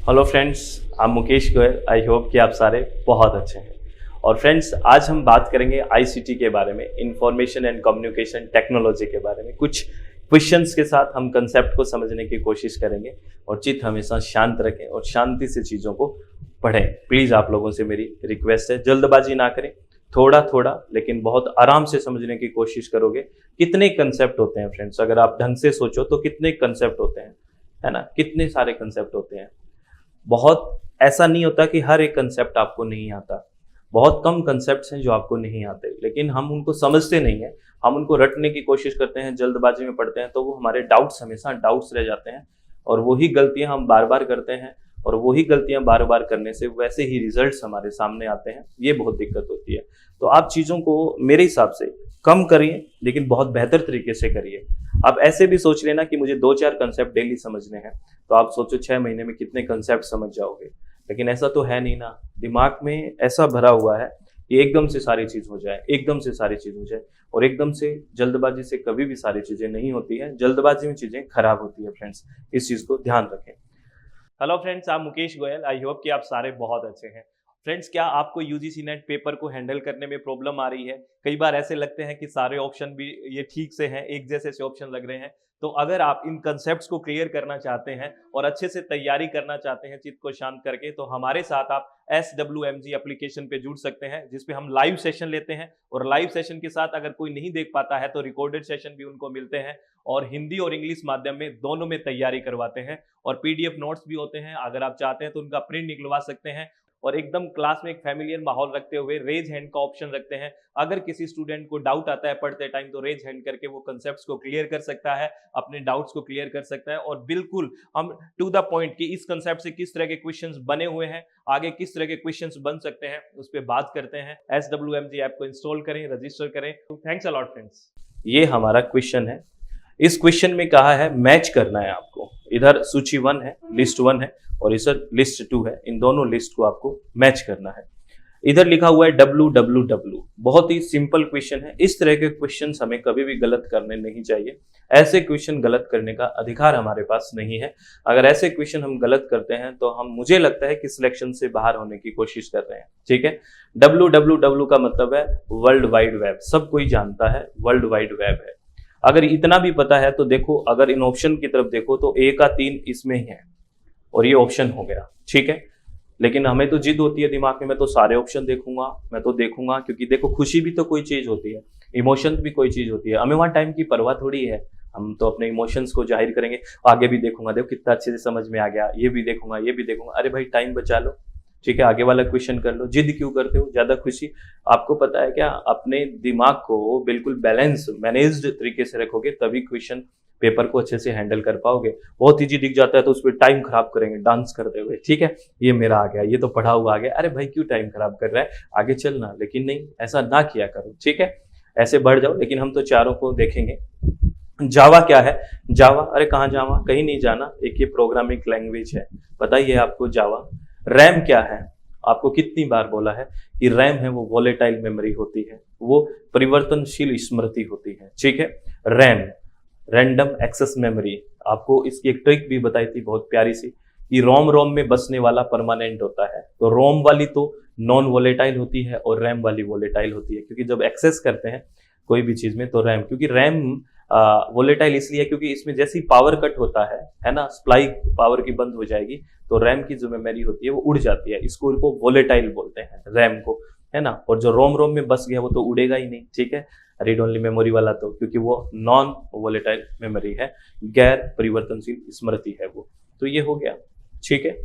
Hello friends, I'm Mukesh Goyal. I hope कि आप सारे बहुत अच्छे हैं। और फ्रेंड्स, आज हम बात करेंगे आईसीटी के बारे में, इंफॉर्मेशन एंड कम्युनिकेशन टेक्नोलॉजी के बारे में। कुछ क्वेश्चंस के साथ हम कंसेप्ट को समझने की कोशिश करेंगे और चित्त हमेशा शांत रखें और शांति से चीज़ों को पढ़ें। प्लीज़ आप लोगों से मेरी रिक्वेस्ट है, जल्दबाजी ना करें, थोड़ा थोड़ा लेकिन बहुत आराम से समझने की कोशिश करोगे। कितने कंसेप्ट होते हैं फ्रेंड्स, अगर आप ढंग से सोचो तो कितने कंसेप्ट होते हैं, है ना? कितने सारे कंसेप्ट होते हैं। बहुत ऐसा नहीं होता कि हर एक कंसेप्ट आपको नहीं आता। बहुत कम कंसेप्ट्स हैं जो आपको नहीं आते, लेकिन हम उनको समझते नहीं हैं। हम उनको रटने की कोशिश करते हैं, जल्दबाजी में पढ़ते हैं, तो वो हमारे डाउट्स हमेशा डाउट्स रह जाते हैं और वही गलतियां हम बार बार करते हैं और वही गलतियां बार बार करने से वैसे ही रिजल्ट्स हमारे सामने आते हैं। ये बहुत दिक्कत होती है। तो आप चीज़ों को मेरे हिसाब से कम करिए, लेकिन बहुत बेहतर तरीके से करिए। आप ऐसे भी सोच लेना कि मुझे 2-4 कंसेप्ट डेली समझने हैं, तो आप सोचो 6 महीने में कितने कंसेप्ट समझ जाओगे। लेकिन ऐसा तो है नहीं ना। दिमाग में ऐसा भरा हुआ है कि एकदम से सारी चीज़ हो जाए, एकदम से सारी चीज़ हो जाए। और एकदम से जल्दबाजी से कभी भी सारी चीज़ें नहीं होती है। जल्दबाजी में चीज़ें खराब होती है फ्रेंड्स, इस चीज़ को ध्यान रखें। हेलो फ्रेंड्स, आप मुकेश गोयल। आई होप कि आप सारे बहुत अच्छे हैं। फ्रेंड्स, क्या आपको यूजीसी नेट पेपर को हैंडल करने में प्रॉब्लम आ रही है? कई बार ऐसे लगते हैं कि सारे ऑप्शन भी ये ठीक से हैं, एक जैसे से ऑप्शन लग रहे हैं। तो अगर आप इन कंसेप्ट्स को क्लियर करना चाहते हैं और अच्छे से तैयारी करना चाहते हैं चित्त को शांत करके, तो हमारे साथ आप SWMG एप्लीकेशन पे जुड़ सकते हैं, जिसपे हम लाइव सेशन लेते हैं। और लाइव सेशन के साथ अगर कोई नहीं देख पाता है तो रिकॉर्डेड सेशन भी उनको मिलते हैं और हिंदी और इंग्लिश माध्यम में दोनों में तैयारी करवाते हैं। और PDF नोट्स भी होते हैं, अगर आप चाहते हैं तो उनका प्रिंट निकलवा सकते हैं। और एकदम क्लास में एक फैमिलियर माहौल रखते हुए रेज हैंड का ऑप्शन रखते हैं। अगर किसी स्टूडेंट को डाउट आता है पढ़ते टाइम, तो रेज हैंड करके वो कंसेप्ट्स को क्लियर कर सकता है, अपने डाउट्स को क्लियर कर सकता है। और बिल्कुल हम टू द पॉइंट कि इस कंसेप्ट से किस तरह के क्वेश्चंस बने हुए हैं, आगे किस तरह के क्वेश्चंस बन सकते हैं, उस पर बात करते हैं। SWMG ऐप को इंस्टॉल करें, रजिस्टर करें। Thanks a lot friends. ये हमारा क्वेश्चन है। इस क्वेश्चन में कहा है मैच करना है आपको। इधर सूची 1 है, लिस्ट 1 है, और इधर लिस्ट 2 है। इन दोनों लिस्ट को आपको मैच करना है। इधर लिखा हुआ है www। बहुत ही सिंपल क्वेश्चन है। इस तरह के क्वेश्चन हमें कभी भी गलत करने नहीं चाहिए। ऐसे क्वेश्चन गलत करने का अधिकार हमारे पास नहीं है। अगर ऐसे क्वेश्चन हम गलत करते हैं तो हम, मुझे लगता है कि सिलेक्शन से बाहर होने की कोशिश कर रहे हैं। ठीक है। www का मतलब है वर्ल्ड वाइड वेब। सब कोई जानता है वर्ल्ड वाइड वेब है। अगर इतना भी पता है तो देखो, अगर इन ऑप्शन की तरफ देखो तो A का 3 इसमें ही है और ये ऑप्शन हो गया। ठीक है। लेकिन हमें तो जिद होती है दिमाग में, मैं तो सारे ऑप्शन देखूंगा, मैं तो देखूंगा, क्योंकि देखो खुशी भी तो कोई चीज होती है, इमोशन भी कोई चीज होती है। हमें वहाँ टाइम की परवाह थोड़ी है। हम तो अपने इमोशंस को जाहिर करेंगे। आगे भी देखूंगा, देखो कितना अच्छे से समझ में आ गया, ये भी देखूंगा, ये भी देखूंगा। अरे भाई, टाइम बचा लो। ठीक है, आगे वाला क्वेश्चन कर लो। जिद क्यों करते हो? ज्यादा खुशी। आपको पता है क्या, अपने दिमाग को बिल्कुल बैलेंस मैनेज्ड तरीके से रखोगे तभी क्वेश्चन पेपर को अच्छे से हैंडल कर पाओगे। बहुत इजी दिख जाता है तो उस पर टाइम खराब करेंगे डांस करते हुए। ठीक है, ये मेरा आ गया, ये तो पढ़ा हुआ आ गया। अरे भाई, क्यों टाइम खराब कर रहा है, आगे चलना। लेकिन नहीं, ऐसा ना किया करो। ठीक है, ऐसे बढ़ जाओ। लेकिन हम तो चारों को देखेंगे। जावा क्या है? जावा, अरे कहाँ जावा, कहीं नहीं जाना। एक ये प्रोग्रामिंग लैंग्वेज है, पता ही है आपको जावा। रैम क्या है? आपको कितनी बार बोला है कि रैम है वो वोलेटाइल मेमोरी होती है, वो परिवर्तनशील स्मृति होती है। ठीक है। RAM, random access memory. आपको इसकी एक ट्रिक भी बताई थी बहुत प्यारी सी, कि रोम में बसने वाला परमानेंट होता है। तो रोम वाली तो नॉन वोलेटाइल होती है और रैम वाली वोलेटाइल होती है, क्योंकि जब एक्सेस करते हैं कोई भी चीज में तो रैम, क्योंकि रैम वोलेटाइल इसलिए क्योंकि इसमें जैसी पावर कट होता है ना, सप्लाई पावर की बंद हो जाएगी तो रैम की जो मेमोरी होती है वो उड़ जाती है। इसको उनको वोलेटाइल बोलते हैं, रैम को, है ना। और जो रोम में बस गया वो तो उड़ेगा ही नहीं। ठीक है, रीड ओनली मेमोरी वाला तो, क्योंकि वो नॉन वोलेटाइल मेमोरी है, गैर परिवर्तनशील स्मृति है वो। तो ये हो गया। ठीक है,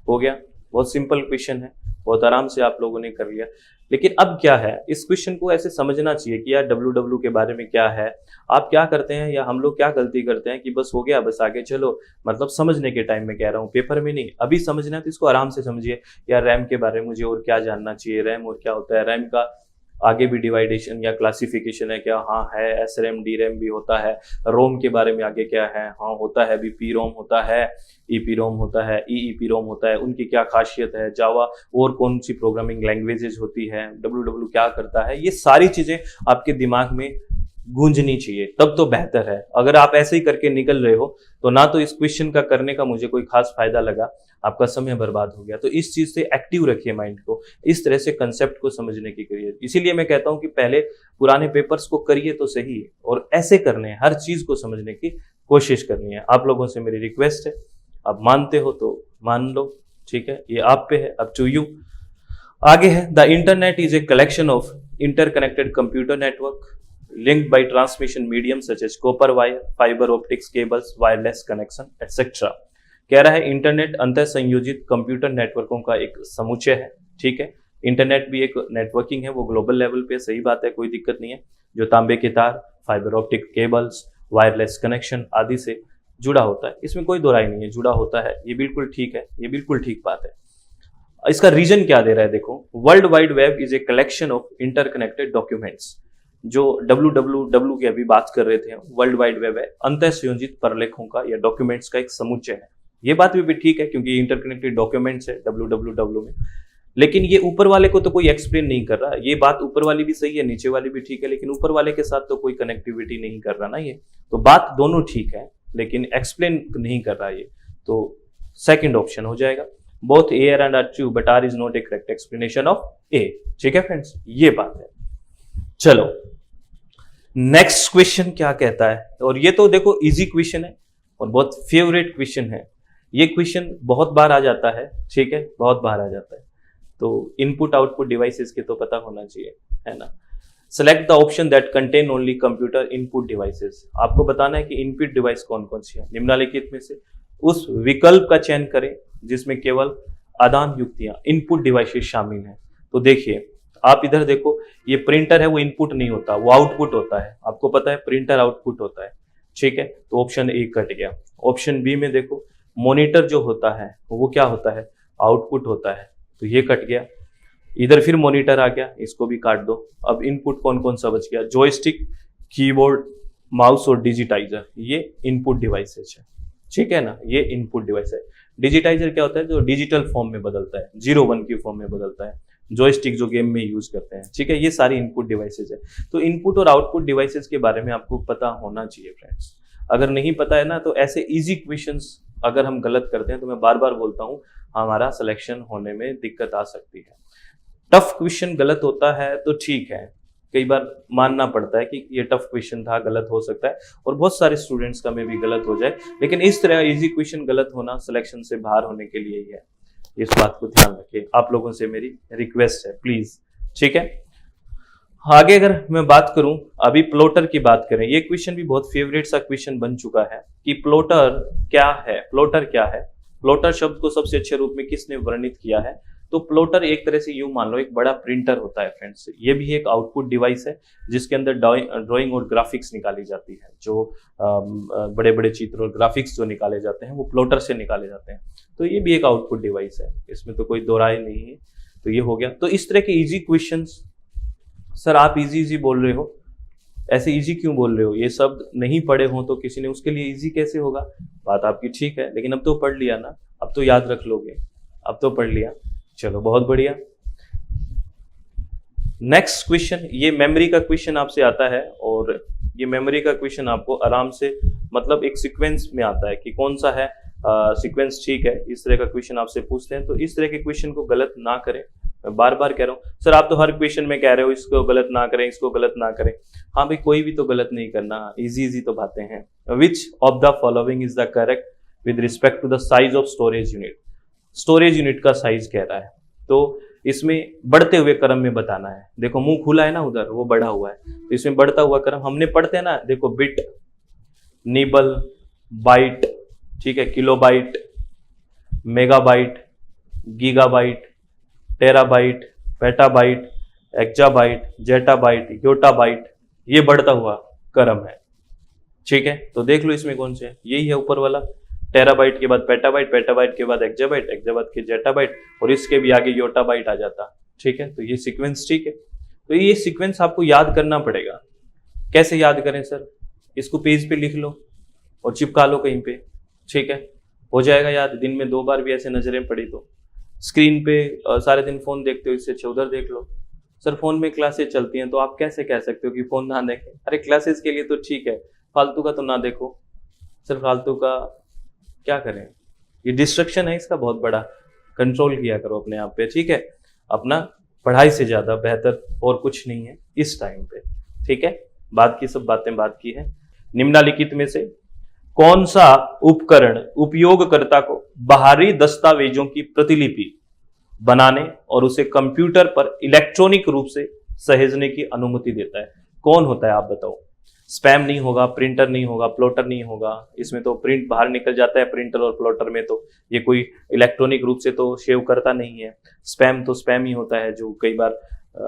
हो गया। बहुत सिंपल क्वेश्चन है, बहुत आराम से आप लोगों ने कर लिया। लेकिन अब क्या है, इस क्वेश्चन को ऐसे समझना चाहिए कि यार www के बारे में क्या है। आप क्या करते हैं या हम लोग क्या गलती करते हैं कि बस हो गया, बस आगे चलो। मतलब समझने के टाइम में कह रहा हूँ, पेपर में नहीं। अभी समझना है तो इसको आराम से समझिए। यार रैम के बारे में मुझे और क्या जानना चाहिए, रैम और क्या होता है, रैम का आगे भी डिवाइडेशन या क्लासिफिकेशन है क्या? हाँ है। SRAM DRAM भी होता है। रोम के बारे में आगे क्या है? हाँ होता है भी, PROM होता है, EPROM होता है, EEPROM होता है। उनकी क्या खासियत है? जावा और कौन सी प्रोग्रामिंग लैंग्वेजेज होती है? www क्या करता है? ये सारी चीजें आपके दिमाग में गूंजनी चाहिए, तब तो बेहतर है। अगर आप ऐसे ही करके निकल रहे हो तो ना तो इस क्वेश्चन का करने का मुझे कोई खास फायदा लगा, आपका समय बर्बाद हो गया। तो इस चीज से एक्टिव रखिए माइंड को, इस तरह से कंसेप्ट को समझने की करिए। इसीलिए मैं कहता हूं कि पहले पुराने पेपर्स को करिए तो सही, और ऐसे करने हैं, हर चीज को समझने की कोशिश करनी है। आप लोगों से मेरी रिक्वेस्ट है, आप मानते हो तो मान लो, ठीक है, ये आप पे है, अप टू यू। आगे है, the internet is a collection of interconnected computer network linked by transmission mediums such as copper wire, fiber optics cables, wireless connection, etc. कह रहा है इंटरनेट अंतर संयोजित कंप्यूटर नेटवर्कों का एक समुच्चय है, ठीक है। इंटरनेट भी एक नेटवर्किंग है, वो ग्लोबल लेवल पे, सही बात है, कोई दिक्कत नहीं है, जो तांबे के तार, fibre optic cables, wireless connection आदि से जुड़ा होता है, इसमें कोई दो राय नहीं है, जुड़ा होता है, ये बिल्कुल ठीक है, ये बिल्कुल ठीक बात है। इसका रीजन क्या दे रहा है, देखो, world wide web is a collection of interconnected documents. जो www की अभी बात कर रहे थे, वर्ल्ड वाइड वेब है अंतः संयोजित प्रलेखों का या डॉक्यूमेंट्स का एक समुच्चय है। ये बात भी ठीक है, क्योंकि इंटरकनेक्टेड डॉक्यूमेंट्स है www में, लेकिन ये ऊपर वाले को तो कोई एक्सप्लेन नहीं कर रहा। ये बात ऊपर वाली भी सही है, नीचे वाली भी ठीक है, लेकिन ऊपर वाले के साथ तो कोई कनेक्टिविटी नहीं कर रहा ना ये, तो बात दोनों ठीक है, लेकिन एक्सप्लेन नहीं कर रहा ये, तो सेकंड ऑप्शन हो जाएगा। Both A and R true but R is not a correct explanation of A, ठीक है फ्रेंड्स, ये बात है। चलो नेक्स्ट क्वेश्चन क्या कहता है, और ये तो देखो इजी क्वेश्चन है और बहुत फेवरेट क्वेश्चन है, ये क्वेश्चन बहुत बार आ जाता है, ठीक है, बहुत बार आ जाता है। तो इनपुट आउटपुट डिवाइसेस के तो पता होना चाहिए, है ना। Select the option that contain only computer input devices. आपको बताना है कि इनपुट डिवाइस कौन कौन सी है, निम्नलिखित में से उस विकल्प का चयन करें जिसमें केवल आदान युक्तियां इनपुट डिवाइसेस शामिल हैं। तो देखिए, आप इधर देखो, ये प्रिंटर है, वो इनपुट नहीं होता, वो आउटपुट होता है, आपको पता है प्रिंटर आउटपुट होता है, ठीक है, तो ऑप्शन ए कट गया। ऑप्शन बी में देखो, मॉनिटर जो होता है वो क्या होता है, आउटपुट होता है, तो ये कट गया। इधर फिर मॉनिटर आ गया, इसको भी काट दो। अब इनपुट कौन कौन सा बच गया, जॉयस्टिक, कीबोर्ड, माउस और डिजिटाइजर, ये इनपुट डिवाइसेज है, ठीक है ना, ये इनपुट डिवाइस है। डिजिटाइजर क्या होता है, जो डिजिटल फॉर्म में बदलता है, 0 1 की फॉर्म में बदलता है। जॉयस्टिक जो गेम में यूज करते हैं, ठीक है, ये सारी इनपुट डिवाइसेज है। तो इनपुट और आउटपुट डिवाइसेज के बारे में आपको पता होना चाहिए फ्रेंड्स। अगर नहीं पता है ना, तो ऐसे इजी क्वेश्चंस अगर हम गलत करते हैं तो मैं बार बार बोलता हूं, हमारा सिलेक्शन होने में दिक्कत आ सकती है। टफ क्वेश्चन गलत होता है तो ठीक है, कई बार मानना पड़ता है कि ये टफ क्वेश्चन था, गलत हो सकता है, और बहुत सारे स्टूडेंट्स का में भी गलत हो जाए, लेकिन इस तरह इजी क्वेश्चन गलत होना सिलेक्शन से बाहर होने के लिए ही है। इस बात को ध्यान रखिए, आप लोगों से मेरी रिक्वेस्ट है, प्लीज, ठीक है। आगे अगर मैं बात करूं, अभी प्लॉटर की बात करें, ये क्वेश्चन भी बहुत फेवरेट सा क्वेश्चन बन चुका है कि प्लॉटर क्या है। प्लॉटर क्या है, प्लॉटर शब्द को सबसे अच्छे रूप में किसने वर्णित किया है, तो प्लॉटर एक तरह से यूं मान लो एक बड़ा प्रिंटर होता है फ्रेंड्स। ये भी एक आउटपुट डिवाइस है जिसके अंदर ड्राइंग और ग्राफिक्स निकाली जाती है, जो बड़े बड़े चित्र और ग्राफिक्स जो निकाले जाते हैं वो प्लॉटर से निकाले जाते हैं। तो ये भी एक आउटपुट डिवाइस है, इसमें तो कोई दो राय नहीं है। तो ये हो गया। तो इस तरह के इजी क्वेश्चंस, सर आप इजी बोल रहे हो, ऐसे इजी क्यों बोल रहे हो, ये शब्द नहीं पढ़े हो तो किसी ने, उसके लिए इजी कैसे होगा, बात आपकी ठीक है, लेकिन अब तो पढ़ लिया ना, अब तो याद रख लोगे, अब तो पढ़ लिया, चलो बहुत बढ़िया। नेक्स्ट क्वेश्चन, ये मेमोरी का क्वेश्चन आपसे आता है, और ये मेमोरी का क्वेश्चन आपको आराम से, मतलब एक सीक्वेंस में आता है कि कौन सा है सीक्वेंस, ठीक है, इस तरह का क्वेश्चन आपसे पूछते हैं। तो इस तरह के क्वेश्चन को गलत ना करें, मैं बार बार कह रहा हूँ। सर आप तो हर क्वेश्चन में कह रहे हो इसको गलत ना करें, इसको गलत ना करें। हाँ भाई, कोई भी तो गलत नहीं करना, इजी तो बातें हैं। Which of the following is the correct with respect to the size of storage unit. Storage unit का साइज कह रहा है, तो इसमें बढ़ते हुए क्रम में बताना है। देखो मुंह खुला है ना उधर, वो बढ़ा हुआ है, तो इसमें बढ़ता हुआ क्रम हमने पढ़ते हैं ना, देखो बिट, निबल, बाइट, ठीक है, kilobyte, megabyte, gigabyte, terabyte, petabyte, एक्जाबाइट, zettabyte, yottabyte, ये बढ़ता हुआ क्रम है, ठीक है। तो देख लो इसमें कौन से है, यही है ऊपर वाला, टेराबाइट के बाद पेटाबाइट, पेटाबाइट के बाद एक्जाबाइट, एक्जाबाइट के जेटाबाइट, और इसके भी आगे योटाबाइट आ जाता, ठीक है। तो ये सीक्वेंस ठीक है। तो ये सीक्वेंस आपको याद करना पड़ेगा। कैसे याद करें सर, इसको पेज पे लिख लो और चिपका लो कहीं पे, ठीक है, हो जाएगा याद। दिन में 2 बार भी ऐसे नजरें पड़ी तो, स्क्रीन पे सारे दिन फोन देखते हो, इससे अच्छा उधर देख लो, सर फोन में क्लासेस चलती हैं तो आप कैसे कह सकते हो कि फोन ना देखें? अरे क्लासेस के लिए तो ठीक है, फालतू का तो ना देखो। सर फालतू का क्या करें? ये डिस्ट्रक्शन है इसका बहुत बड़ा, कंट्रोल किया करो अपने आप पे, ठीक है? अपना पढ़ाई से ज्यादा बेहतर और कुछ नहीं है इस टाइम पे, ठीक है? बात की सब बातें बात की है। निम्नलिखित में से कौन सा उपकरण उपयोगकर्ता को बाहरी दस्तावेजों की प्रतिलिपि बनाने और उसे कंप्यूटर पर इलेक्ट्रॉनिक रूप से सहेजने की अनुमति देता है? कौन होता है आप बताओ? स्पैम नहीं होगा, प्रिंटर नहीं होगा, प्लॉटर नहीं होगा। इसमें तो प्रिंट बाहर निकल जाता है प्रिंटर और प्लॉटर में, तो ये कोई इलेक्ट्रॉनिक रूप से तो सेव करता नहीं है। स्पैम तो स्पैम ही होता है, जो कई बार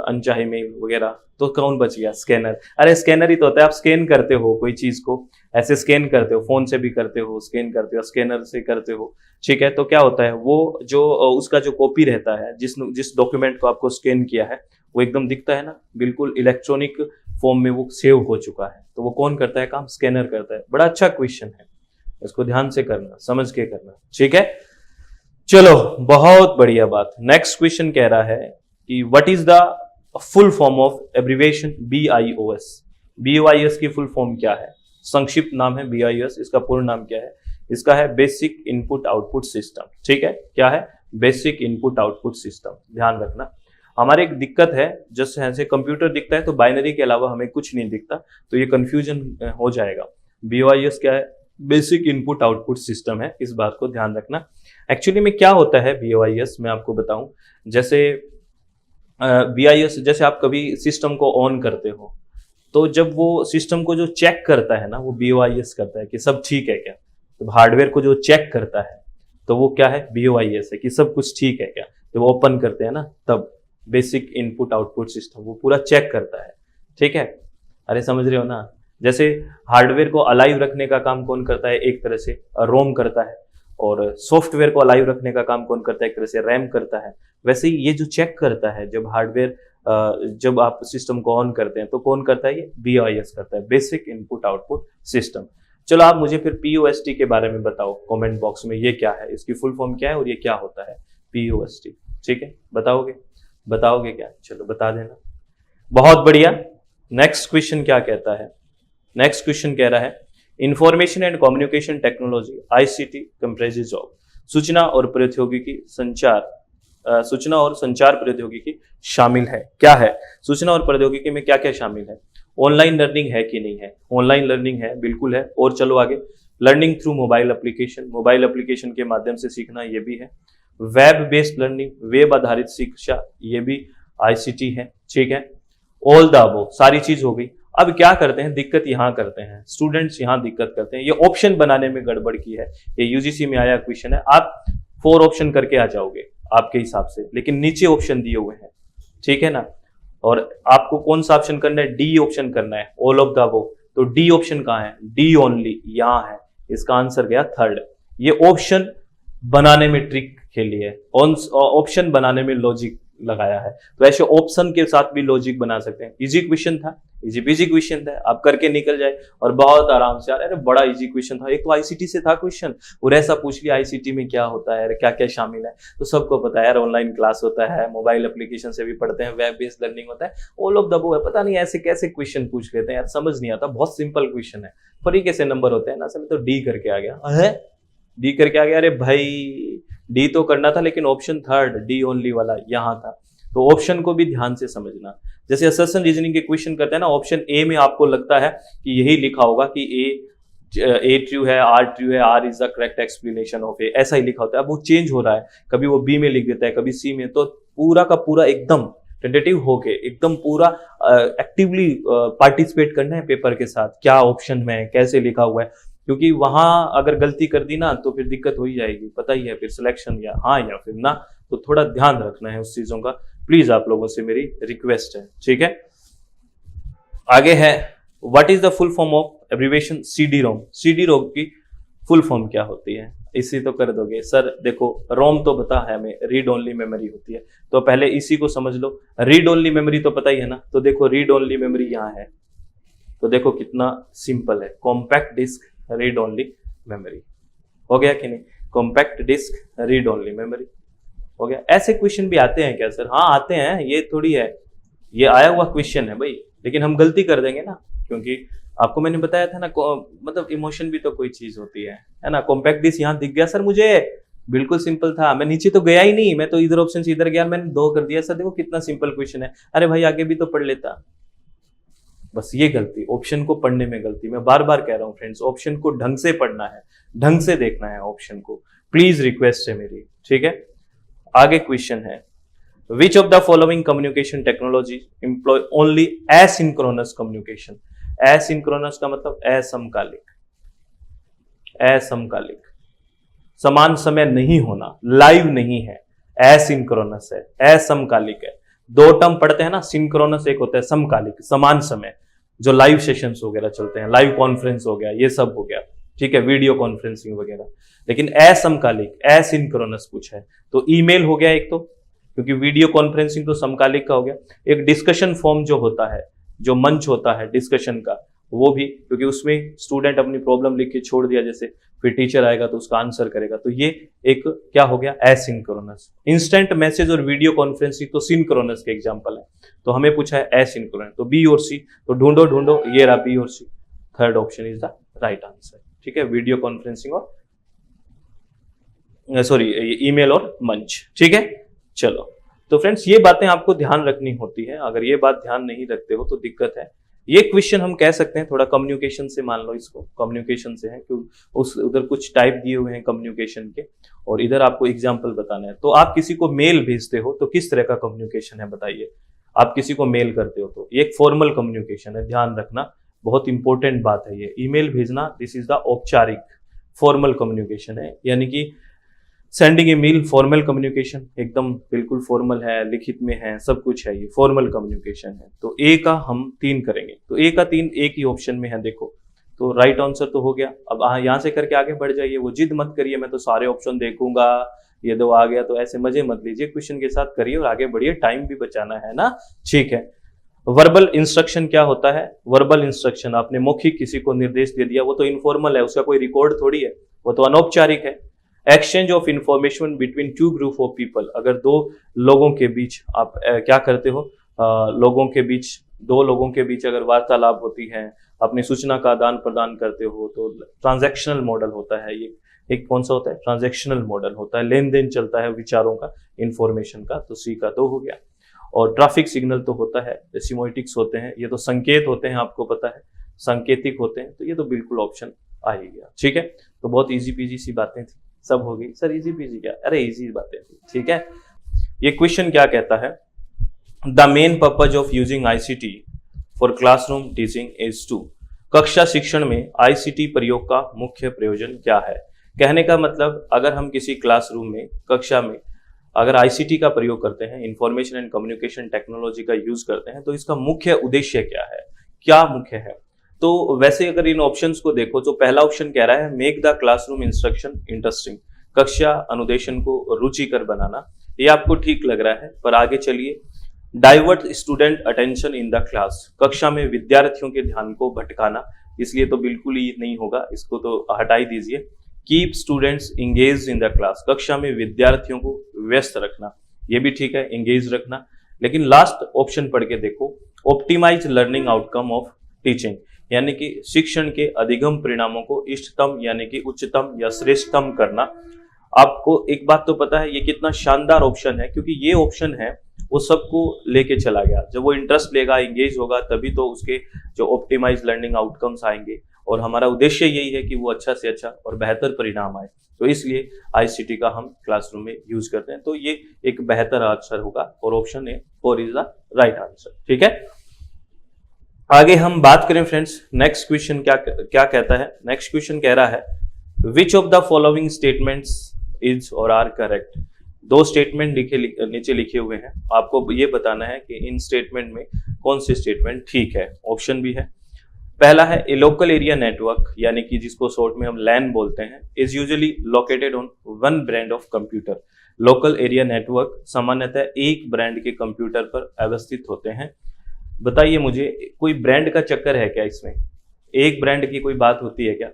अनचाहे मेल वगैरह। तो कौन बच गया? स्कैनर। अरे स्कैनर ही तो होता है, आप स्कैन करते हो कोई चीज को, ऐसे स्कैन करते हो, फोन से भी करते हो, स्कैन करते हो, स्कैनर से करते हो, ठीक है? तो क्या होता है, वो जो उसका जो कॉपी रहता है, जिस डॉक्यूमेंट को आपको स्कैन किया है, वो एकदम दिखता है ना, बिल्कुल इलेक्ट्रॉनिक फॉर्म में वो सेव हो चुका है। तो वो कौन करता है काम? स्कैनर करता है। बड़ा अच्छा क्वेश्चन है, इसको ध्यान से करना, समझ के करना, ठीक है? चलो बहुत बढ़िया बात। नेक्स्ट क्वेश्चन कह रहा है कि what is the full form of abbreviation BIOS? BIOS की फुल फॉर्म क्या है? संक्षिप्त नाम है BIOS, इसका पूर्ण नाम क्या है? इसका है बेसिक इनपुट आउटपुट सिस्टम, ठीक है? क्या है? Basic input output system. ध्यान रखना, हमारे एक दिक्कत है, जैसे ऐसे कंप्यूटर दिखता है तो बाइनरी के अलावा हमें कुछ नहीं दिखता, तो ये कंफ्यूजन हो जाएगा। BIOS क्या है? बेसिक इनपुट आउटपुट सिस्टम है, इस बात को ध्यान रखना। एक्चुअली में क्या होता है BIOS, मैं आपको बताऊं। जैसे BIOS, जैसे आप कभी सिस्टम को ऑन करते हो, तो जब वो सिस्टम को जो चेक करता है ना, वो BIOS करता है कि सब ठीक है क्या। तो हार्डवेयर को जो चेक करता है तो वो क्या है? BIOS है कि सब कुछ ठीक है क्या। जब ओपन करते हैं ना, तब बेसिक इनपुट आउटपुट सिस्टम वो पूरा चेक करता है, ठीक है? अरे समझ रहे हो ना? जैसे हार्डवेयर को अलाइव रखने का काम कौन करता है? एक तरह से रोम करता है। और सॉफ्टवेयर को अलाइव रखने का काम कौन करता है? एक तरह से रैम करता है। वैसे ही ये जो चेक करता है, जब हार्डवेयर जब आप सिस्टम को ऑन करते हैं तो कौन करता है? ये BIOS करता है, बेसिक इनपुट आउटपुट सिस्टम। चलो आप मुझे फिर POST के बारे में बताओ कमेंट बॉक्स में, ये क्या है, इसकी फुल फॉर्म क्या है और ये क्या होता है POST? ठीक है, बताओगे क्या? चलो बता देना। बहुत बढ़िया। नेक्स्ट क्वेश्चन क्या कहता है? नेक्स्ट क्वेश्चन कह रहा है information and communication technology ICT comprises of सूचना और संचार प्रौद्योगिकी शामिल है। क्या है? सूचना और प्रौद्योगिकी में क्या क्या शामिल है? ऑनलाइन लर्निंग है कि नहीं है? ऑनलाइन लर्निंग है, बिल्कुल है। और चलो आगे, learning through mobile application, mobile application के माध्यम से सीखना, ये भी है। वेब बेस्ड लर्निंग, वेब आधारित शिक्षा, ये भी ICT है, ठीक है? ऑल द अबव, सारी चीज हो गई। अब क्या करते हैं, दिक्कत यहां करते हैं स्टूडेंट्स, यहां दिक्कत करते हैं, ये ऑप्शन बनाने में गड़बड़ की है। ये UGC में आया क्वेश्चन है, आप 4 ऑप्शन करके आ जाओगे आपके हिसाब से, लेकिन नीचे ऑप्शन दिए हुए हैं, ठीक है ना? और आपको कौन सा ऑप्शन करना है? D ऑप्शन करना है, ऑल ऑफ द अबव। तो D ऑप्शन कहां है? D ओनली यहां है। इसका आंसर गया थर्ड। ये ऑप्शन बनाने में ट्रिक खेली है, ऑप्शन बनाने में लॉजिक लगाया है। तो ऐसे ऑप्शन के साथ भी लॉजिक बना सकते हैं। इजी क्वेश्चन था, इजी पीजी क्वेश्चन था, आप करके निकल जाए और बहुत आराम से। अरे बड़ा इजी क्वेश्चन था, एक तो ICT से था क्वेश्चन, और ऐसा पूछ लिया ICT में क्या होता है, क्या क्या शामिल है। तो सबको पता है यार, ऑनलाइन क्लास होता है, मोबाइल एप्लीकेशन से भी पढ़ते हैं, वेब बेस्ड लर्निंग होता है, ऑल ऑफ द अबव है। पता नहीं ऐसे कैसे क्वेश्चन पूछ लेते हैं यार, समझ नहीं आता। बहुत सिंपल क्वेश्चन है, फ्री कैसे नंबर होते हैं ना। सब तो D करके आ गया है, D करके आ गया। अरे भाई D तो करना था, लेकिन ऑप्शन थर्ड D ओनली वाला यहाँ था। तो ऑप्शन को भी ध्यान से समझना। जैसे असर्शन रीजनिंग के क्वेश्चन करते हैं ना, ऑप्शन A में आपको लगता है कि यही लिखा होगा कि A ट्रू है, R ट्रू है, R is the correct explanation of A, ऐसा ही लिखा होता है। अब वो चेंज हो रहा है, कभी वो B में लिख देता है, कभी C में। तो पूरा का पूरा एकदम टेंटेटिव होके, एकदम पूरा एक्टिवली पार्टिसिपेट करना है पेपर के साथ, क्या ऑप्शन में कैसे लिखा हुआ है। क्योंकि वहां अगर गलती कर दी ना तो फिर दिक्कत हो ही जाएगी, पता ही है, फिर सिलेक्शन या हाँ या फिर ना। तो थोड़ा ध्यान रखना है उस चीजों का, प्लीज आप लोगों से मेरी रिक्वेस्ट है, ठीक है? आगे है, what is the full form of abbreviation CD-ROM? CD-ROM की फुल फॉर्म क्या होती है? इसी तो कर दोगे सर। देखो रोम तो पता है हमें, रीड ओनली मेमोरी होती है, तो पहले इसी को समझ लो। रीड ओनली मेमोरी तो पता ही है ना। तो देखो रीड ओनली मेमोरी यहाँ है, तो देखो कितना सिंपल है, compact disc read only memory. हो गया कि नहीं? Compact disc read only memory हो गया। ऐसे क्वेश्चन भी आते हैं क्या सर? हाँ आते हैं, ये थोड़ी है ये आया हुआ क्वेश्चन है भाई, लेकिन हम गलती कर देंगे ना, क्योंकि आपको मैंने बताया था ना, मतलब इमोशन भी तो कोई चीज होती है ना। कॉम्पैक्ट दिस यहाँ दिख गया सर मुझे, बिल्कुल सिंपल था, मैं नीचे तो गया ही नहीं, मैं तो इधर ऑप्शन से इधर गया, मैंने 2 कर दिया। सर देखो कितना सिंपल क्वेश्चन है, अरे भाई आगे भी तो पढ़ लेता। बस ये गलती, ऑप्शन को पढ़ने में गलती। मैं बार बार कह रहा हूँ फ्रेंड्स, ऑप्शन को ढंग से पढ़ना है, ढंग से देखना है ऑप्शन को, प्लीज रिक्वेस्ट है मेरी, ठीक है। आगे क्वेश्चन है, which of the following communication technology employ only asynchronous communication. Asynchronous का मतलब असमकालिक, असमकालिक, समान समय नहीं होना, लाइव नहीं है, एसिंक्रोनस है, असमकालिक है। 2 टर्म पढ़ते हैं ना, सिंक्रोनस एक होता है समकालिक, समान समय, जो लाइव सेशंस वगैरह चलते हैं, लाइव कॉन्फ्रेंस हो गया, ये सब हो गया, ठीक है, वीडियो कॉन्फ्रेंसिंग वगैरह। लेकिन असमकालिक, एसिंक्रोनस कुछ है तो ईमेल हो गया एक तो, क्योंकि वीडियो कॉन्फ्रेंसिंग तो समकालिक का हो गया। एक डिस्कशन फॉर्म जो होता है, जो मंच होता है डिस्कशन का, वो भी, क्योंकि उसमें स्टूडेंट अपनी प्रॉब्लम लिख के छोड़ दिया जैसे, फिर टीचर आएगा तो उसका आंसर करेगा, तो ये एक क्या हो गया, एसिंक्रोनस। इंस्टेंट मैसेज और वीडियो कॉन्फ्रेंसिंग तो सिंक्रोनस के एग्जांपल है, तो हमें पूछा है एसिंक्रोनस, तो बी और सी, तो ढूंढो ढूंढो, ये रहा बी और C, third option is the right answer, ठीक है, वीडियो कॉन्फ्रेंसिंग और सॉरी ईमेल और मंच, ठीक है। चलो, तो फ्रेंड्स ये बातें आपको ध्यान रखनी होती है, अगर ये बात ध्यान नहीं रखते हो तो दिक्कत है। ये क्वेश्चन हम कह सकते हैं थोड़ा कम्युनिकेशन से, मान लो इसको कम्युनिकेशन से है, क्यों उस उधर कुछ टाइप दिए हुए हैं कम्युनिकेशन के, और इधर आपको एग्जाम्पल बताना है। तो आप किसी को मेल भेजते हो तो किस तरह का कम्युनिकेशन है बताइए। आप किसी को मेल करते हो तो ये एक फॉर्मल कम्युनिकेशन है, ध्यान रखना, बहुत इंपॉर्टेंट बात है ये। ईमेल भेजना, दिस इज द औपचारिक फॉर्मल कम्युनिकेशन है, यानी कि sending a mail formal communication, एकदम बिल्कुल फॉर्मल है, लिखित में है, सब कुछ है, ये फॉर्मल कम्युनिकेशन है। तो ए का हम 3 करेंगे, तो ए का 3 एक ही ऑप्शन में है, देखो तो राइट आंसर तो हो गया। अब यहाँ से करके आगे बढ़ जाइए, वो जिद मत करिए मैं तो सारे ऑप्शन देखूंगा, ये 2 आ गया, तो ऐसे मजे मत लीजिए, क्वेश्चन के साथ करिए और आगे बढ़िए, टाइम भी बचाना है ना, ठीक है। वर्बल इंस्ट्रक्शन क्या होता है, वर्बल इंस्ट्रक्शन आपने मौखिक किसी को निर्देश दे दिया, वो तो इनफॉर्मल है, उसका कोई रिकॉर्ड थोड़ी है, वो तो अनौपचारिक है। Exchange of information between 2 group of people, अगर 2 लोगों के बीच आप क्या करते हो, लोगों के बीच, 2 लोगों के बीच अगर वार्तालाप होती है, अपनी सूचना का आदान प्रदान करते हो, तो ट्रांजैक्शनल मॉडल होता है ये। एक कौन सा होता है, ट्रांजैक्शनल मॉडल होता है, लेन देन चलता है विचारों का, इंफॉर्मेशन का, तो सी का 2 हो गया। और ट्रैफिक सिग्नल तो होता है, सिमोटिक्स होते हैं, ये तो संकेत होते हैं, आपको पता है, सांकेतिक होते हैं, तो ये तो बिल्कुल ऑप्शन आ ही गया, ठीक है। तो बहुत इजी पीजी सी बातें थी, सब हो गई। सर इजी पीजी क्या, अरे इजी बातें थी, ठीक है। ये क्वेश्चन क्या कहता है, the main purpose of using ICT for classroom teaching is to, कक्षा शिक्षण में आईसीटी प्रयोग का मुख्य प्रयोजन क्या है। कहने का मतलब, अगर हम किसी क्लासरूम में, कक्षा में अगर आईसीटी का प्रयोग करते हैं, इंफॉर्मेशन एंड कम्युनिकेशन टेक्नोलॉजी का यूज करते हैं, तो इसका मुख्य उद्देश्य क्या है, क्या मुख्य है। तो वैसे अगर इन ऑप्शंस को देखो तो पहला ऑप्शन कह रहा है make the classroom instruction interesting, कक्षा अनुदेशन को रुचिकर बनाना, ये आपको ठीक लग रहा है, पर आगे चलिए। Divert student attention in the class, कक्षा में विद्यार्थियों के ध्यान को भटकाना, इसलिए तो बिल्कुल ही नहीं होगा, इसको तो हटा ही दीजिए। Keep students engage in the class, कक्षा में विद्यार्थियों को व्यस्त रखना, ये भी ठीक है, इंगेज रखना। लेकिन लास्ट ऑप्शन पढ़ के देखो, optimise learning outcome of teaching, यानी कि शिक्षण के अधिगम परिणामों को इष्टतम यानी कि उच्चतम या श्रेष्ठतम करना। आपको एक बात तो पता है ये कितना शानदार ऑप्शन है, क्योंकि ये ऑप्शन है वो सबको लेके चला गया। जब वो इंटरेस्ट लेगा, इंगेज होगा, तभी तो उसके जो ऑप्टिमाइज लर्निंग आउटकम्स आएंगे, और हमारा उद्देश्य यही है कि वो अच्छा से अच्छा और बेहतर परिणाम आए। तो इसलिए आईसीटी का हम क्लासरूम में यूज करते हैं, तो ये एक बेहतर आंसर होगा, और option A 4 is the right answer, ठीक है। आगे हम बात करें फ्रेंड्स, नेक्स्ट क्वेश्चन क्या कहता है। नेक्स्ट क्वेश्चन कह रहा है which of the following statements is और आर करेक्ट। 2 स्टेटमेंट नीचे लिखे हुए हैं, आपको ये बताना है कि इन स्टेटमेंट में कौन से स्टेटमेंट ठीक है। ऑप्शन भी है, पहला है ए लोकल एरिया नेटवर्क, यानी कि जिसको शॉर्ट में हम लैन बोलते हैं, is usually located on 1 brand of computer. Local area network सामान्यतः एक ब्रांड के कंप्यूटर पर अवस्थित होते हैं। बताइए मुझे, कोई ब्रांड का चक्कर है क्या इसमें, एक ब्रांड की कोई बात होती है क्या।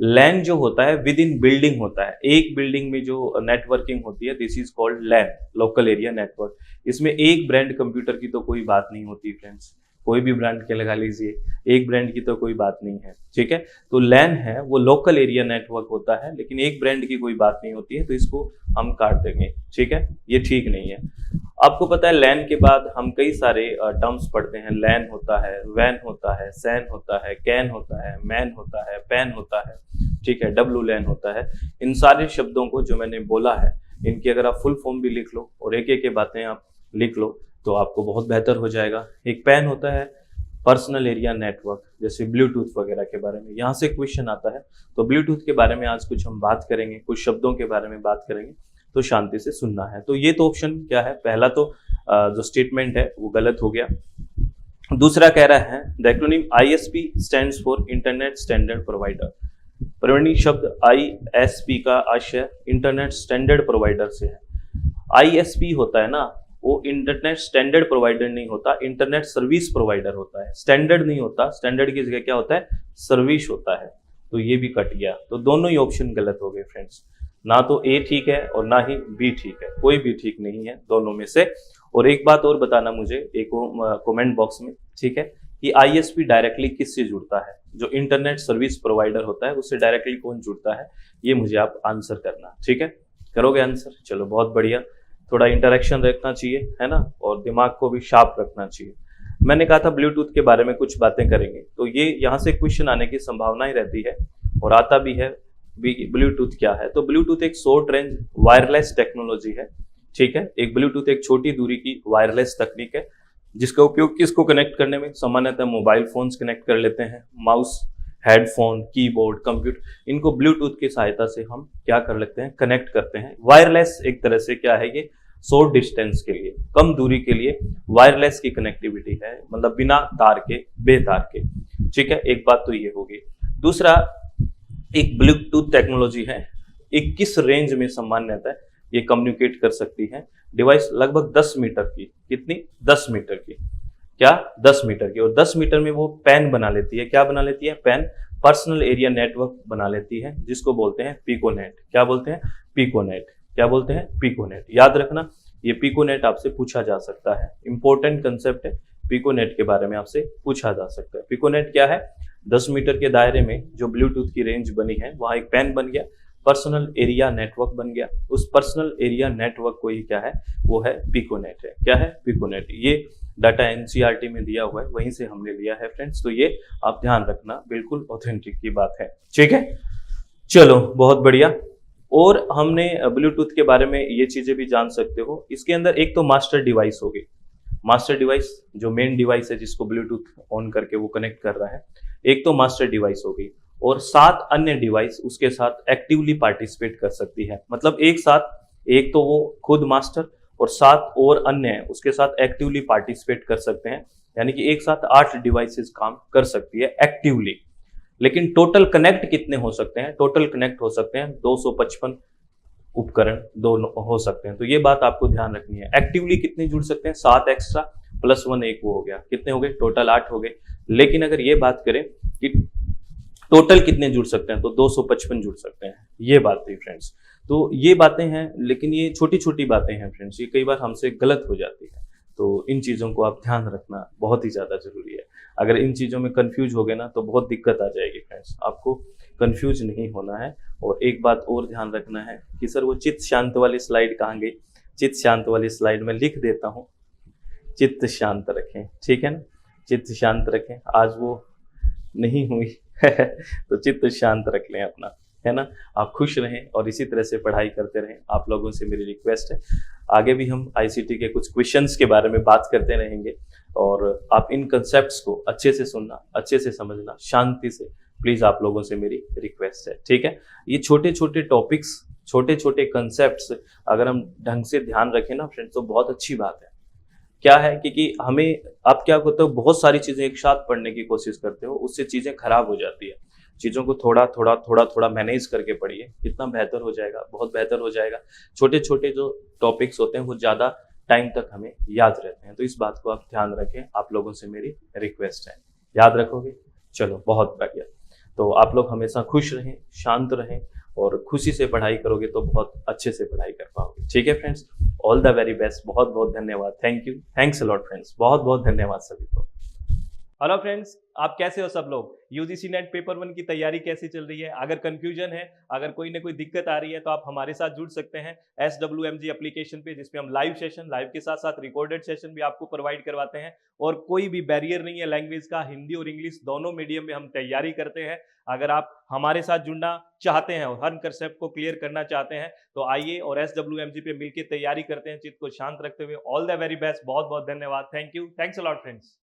लैन जो होता है विद इन बिल्डिंग होता है, एक बिल्डिंग में जो नेटवर्किंग होती है, this is called LAN, local area network. इसमें एक ब्रांड कंप्यूटर की तो कोई बात नहीं होती फ्रेंड्स, कोई भी ब्रांड के लगा लीजिए, एक ब्रांड की तो कोई बात नहीं है, ठीक है। तो लैन है वो लोकल एरिया नेटवर्क होता है, लेकिन एक ब्रांड की कोई बात नहीं होती है, तो इसको हम काट देंगे, ठीक है, ये ठीक नहीं है। आपको पता है लैन के बाद हम कई सारे टर्म्स पढ़ते हैं, लैन होता है, वैन होता है, सैन होता है, कैन होता है, मैन होता है, पैन होता है, ठीक है, डब्लू लैन होता है। इन सारे शब्दों को जो मैंने बोला है, इनकी अगर आप फुल फॉर्म भी लिख लो और एक एक बातें आप लिख लो तो आपको बहुत बेहतर हो जाएगा। एक पैन होता है पर्सनल एरिया नेटवर्क, जैसे ब्लूटूथ वगैरह के बारे में, यहाँ से क्वेश्चन आता है, तो ब्लूटूथ के बारे में आज कुछ हम बात करेंगे, कुछ शब्दों के बारे में बात करेंगे, तो शांति से सुनना है। तो ये तो ऑप्शन क्या है, पहला तो जो स्टेटमेंट है वो गलत हो गया। दूसरा कह रहा है the acronym ISP stands for internet standard provider. परिवर्णी शब्द ISP का आशय इंटरनेट स्टैंडर्ड प्रोवाइडर से है। ISP होता है ना, वो इंटरनेट स्टैंडर्ड प्रोवाइडर नहीं होता, इंटरनेट सर्विस प्रोवाइडर होता है। स्टैंडर्ड नहीं होता, स्टैंडर्ड की जगह क्या होता है, सर्विस होता है। तो ये भी कट गया, तो दोनों ही ऑप्शन गलत हो गए फ्रेंड्स, ना तो ए ठीक है और ना ही बी ठीक है, कोई भी ठीक नहीं है दोनों में से। और एक बात और बताना मुझे एक कमेंट बॉक्स में, ठीक है, कि ISP डायरेक्टली किससे जुड़ता है, जो इंटरनेट सर्विस प्रोवाइडर होता है उससे डायरेक्टली कौन जुड़ता है, ये मुझे आप आंसर करना, ठीक है, करोगे आंसर, चलो बहुत बढ़िया। थोड़ा इंटरेक्शन रखना चाहिए, है ना, और दिमाग को भी शार्प रखना चाहिए। मैंने कहा था ब्लूटूथ के बारे में कुछ बातें करेंगे, तो ये यहाँ से क्वेश्चन आने की संभावनाएं रहती है और आता भी है। ब्लूटूथ क्या है, तो ब्लूटूथ एक शॉर्ट रेंज वायरलेस टेक्नोलॉजी है, ठीक है। एक ब्लूटूथ एक छोटी दूरी की वायरलेस तकनीक है, जिसका उपयोग किसको कनेक्ट करने में, सामान्यतः मोबाइल फोन्स कनेक्ट कर लेते हैं, माउस, हेडफोन, कीबोर्ड, कंप्यूटर, इनको ब्लूटूथ की सहायता से हम क्या कर लेते हैं, कनेक्ट करते हैं। वायरलेस एक तरह से क्या है, ये शॉर्ट डिस्टेंस के लिए, कम दूरी के लिए वायरलेस की कनेक्टिविटी है, मतलब बिना तार के, बेतार के, ठीक है। एक बात तो ये होगी। दूसरा, एक ब्लूटूथ टेक्नोलॉजी है, 21 रेंज में सामान्यतः ये कम्युनिकेट कर सकती है। डिवाइस लगभग 10 मीटर की, कितनी, 10 मीटर की, क्या 10 मीटर की, और 10 मीटर में वो पैन बना लेती है, क्या बना लेती है, पैन, पर्सनल एरिया नेटवर्क बना लेती है, जिसको बोलते हैं पिकोनेट। क्या बोलते हैं, पिकोनेट। क्या बोलते हैं, पिकोनेट। याद रखना, ये पिकोनेट आपसे पूछा जा सकता है, इंपॉर्टेंट कंसेप्ट है, पिकोनेट के बारे में आपसे पूछा जा सकता है। पिकोनेट क्या है, 10 मीटर के दायरे में जो ब्लूटूथ की रेंज बनी है, वहां एक पैन बन गया, पर्सनल एरिया नेटवर्क बन गया, उस पर्सनल एरिया नेटवर्क को ही क्या है, वो है पिकोनेट है। क्या है, पिकोनेट। ये डाटा NCERT में दिया हुआ है, वहीं से हमने लिया है फ्रेंड्स, तो ये आप ध्यान रखना, बिल्कुल ऑथेंटिक की बात है, ठीक है। चलो बहुत बढ़िया। और हमने ब्लूटूथ के बारे में ये चीजें भी जान सकते हो, इसके अंदर एक तो मास्टर डिवाइस होगी, मास्टर डिवाइस जो मेन डिवाइस है जिसको ब्लूटूथ ऑन करके वो कनेक्ट कर रहा है, एक तो मास्टर डिवाइस होगी, और 7 अन्य डिवाइस उसके साथ एक्टिवली पार्टिसिपेट कर सकती है। मतलब एक साथ, एक तो वो खुद मास्टर और 7 और अन्य उसके साथ एक्टिवली पार्टिसिपेट कर सकते हैं, यानी कि एक साथ 8 डिवाइसेस काम कर सकती है एक्टिवली। लेकिन टोटल कनेक्ट कितने हो सकते हैं, टोटल कनेक्ट हो सकते हैं 255 उपकरण दोनों हो सकते हैं। तो ये बात आपको ध्यान रखनी है। एक्टिवली कितने जुड़ सकते हैं, 7 एक्स्ट्रा प्लस 1 एक वो हो गया, कितने हो गए, टोटल 8 हो गए। लेकिन अगर ये बात करें कि टोटल कितने जुड़ सकते हैं, तो 255 जुड़ सकते हैं, ये बात थी फ्रेंड्स। तो ये बातें हैं, लेकिन ये छोटी छोटी बातें हैं फ्रेंड्स, ये कई बार हमसे गलत हो जाती है, तो इन चीज़ों को आप ध्यान रखना बहुत ही ज़्यादा जरूरी है। अगर इन चीज़ों में कंफ्यूज हो गए ना तो बहुत दिक्कत आ जाएगी फ्रेंड्स, आपको कंफ्यूज नहीं होना है। और एक बात और ध्यान रखना है कि सर वो चित्त शांत वाली स्लाइड कहाँ गई, चित्त शांत वाली स्लाइड में लिख देता हूँ, चित्त शांत रखें, ठीक है ना, चित्त शांत रखें। आज वो नहीं हुई तो चित्त शांत रख लें अपना, है ना। आप खुश रहें और इसी तरह से पढ़ाई करते रहें, आप लोगों से मेरी रिक्वेस्ट है। आगे भी हम ICT के कुछ क्वेश्चंस के बारे में बात करते रहेंगे, और आप इन कंसेप्ट्स को अच्छे से सुनना, अच्छे से समझना, शांति से, प्लीज आप लोगों से मेरी रिक्वेस्ट है, ठीक है। ये छोटे छोटे टॉपिक्स, छोटे छोटे कंसेप्ट्स अगर हम ढंग से ध्यान रखें ना फ्रेंड्स, तो बहुत अच्छी बात है। क्या है कि हमें, आप क्या करते हो, बहुत सारी चीजें एक साथ पढ़ने की कोशिश करते हो, उससे चीजें खराब हो जाती है। चीजों को थोड़ा थोड़ा थोड़ा थोड़ा मैनेज करके पढ़िए, कितना बेहतर हो जाएगा, बहुत बेहतर हो जाएगा। छोटे छोटे जो टॉपिक्स होते हैं वो ज्यादा टाइम तक हमें याद रहते हैं, तो इस बात को आप ध्यान रखें, आप लोगों से मेरी रिक्वेस्ट है, याद रखोगे। चलो बहुत बढ़िया। तो आप लोग हमेशा खुश रहें, शांत रहें और खुशी से पढ़ाई करोगे तो बहुत अच्छे से पढ़ाई कर पाओगे। ठीक है friends, all the very best, बहुत बहुत धन्यवाद, thank you, thanks a lot friends, बहुत बहुत धन्यवाद सभी को। हेलो फ्रेंड्स, आप कैसे हो सब लोग? यूजीसी नेट पेपर 1 की तैयारी कैसी चल रही है? अगर कंफ्यूजन है, अगर कोई ना कोई दिक्कत आ रही है तो आप हमारे साथ जुड़ सकते हैं SWMG एप्लीकेशन पे, जिसमें हम लाइव सेशन, लाइव के साथ साथ रिकॉर्डेड सेशन भी आपको प्रोवाइड करवाते हैं और कोई भी बैरियर नहीं है लैंग्वेज का। हिंदी और इंग्लिश दोनों मीडियम में हम तैयारी करते हैं। अगर आप हमारे साथ जुड़ना चाहते हैं और हर कंसेप्ट को क्लियर करना चाहते हैं तो आइए और SWMG पे मिलकर तैयारी करते हैं चित्त को शांत रखते हुए। ऑल द वेरी बेस्ट, बहुत बहुत धन्यवाद, thank you, thanks a lot friends.